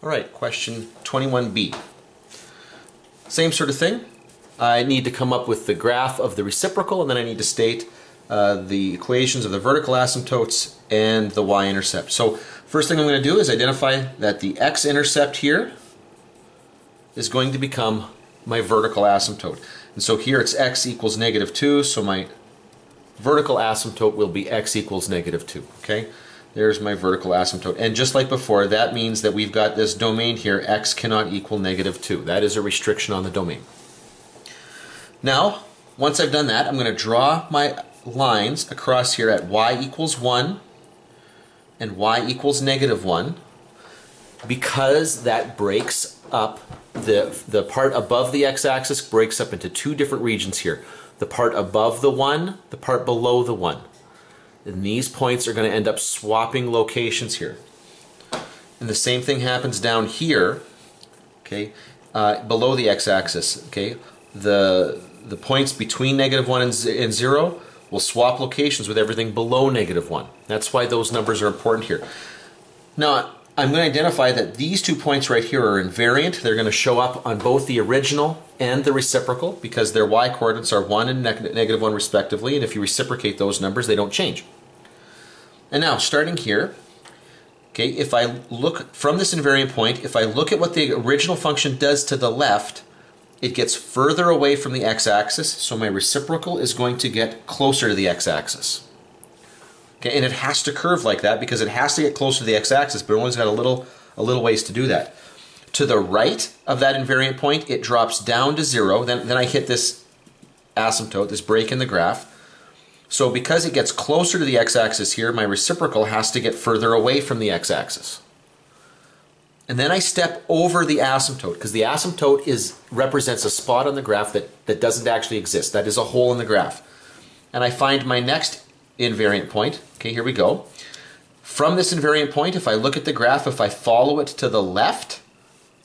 All right, question 21b. Same sort of thing. I need to come up with the graph of the reciprocal, and then I need to state the equations of the vertical asymptotes and the y-intercept. So first thing I'm going to do is identify that the x-intercept here is going to become my vertical asymptote. And so here it's x equals -2, so my vertical asymptote will be x equals -2. Okay, there's my vertical asymptote. And just like before, that means that we've got this domain here, x cannot equal -2. That is a restriction on the domain. Now, once I've done that, I'm going to draw my lines across here at y equals 1 and y equals -1, because that breaks up the part above the x-axis breaks up into two different regions here. The part above the 1, the part below the 1. And these points are going to end up swapping locations here. And the same thing happens down here, okay, below the x-axis. Okay, the points between -1 and 0 will swap locations with everything below -1. That's why those numbers are important here. Now, I'm going to identify that these 2 points right here are invariant. They're going to show up on both the original and the reciprocal because their y-coordinates are 1 and -1 respectively, and if you reciprocate those numbers, they don't change. And now, starting here, okay, if I look from this invariant point, if I look at what the original function does to the left, it gets further away from the x-axis, so my reciprocal is going to get closer to the x-axis. Okay, and it has to curve like that because it has to get closer to the x-axis, but it only's got a little ways to do that. To the right of that invariant point, it drops down to 0. Then I hit this asymptote, this break in the graph. So because it gets closer to the x-axis here, my reciprocal has to get further away from the x-axis. And then I step over the asymptote, because the asymptote represents a spot on the graph that doesn't actually exist. That is a hole in the graph. And I find my next invariant point. Okay, here we go. From this invariant point, if I look at the graph, if I follow it to the left,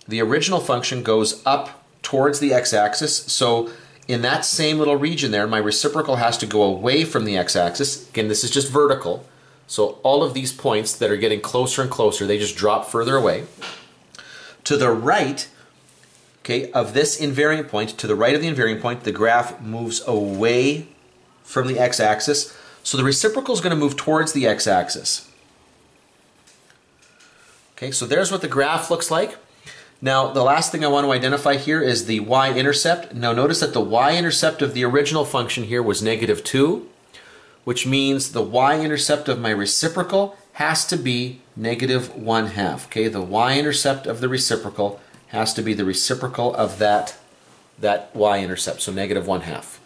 the original function goes up towards the x-axis. So in that same little region there, my reciprocal has to go away from the x-axis. Again, this is just vertical. So all of these points that are getting closer and closer, they just drop further away. To the right, okay, of this invariant point, to the right of the invariant point, the graph moves away from the x-axis. So the reciprocal is going to move towards the x-axis. Okay, so there's what the graph looks like. Now, the last thing I want to identify here is the y-intercept. Now, notice that the y-intercept of the original function here was -2, which means the y-intercept of my reciprocal has to be -1/2. Okay, the y-intercept of the reciprocal has to be the reciprocal of that y-intercept, so -1/2.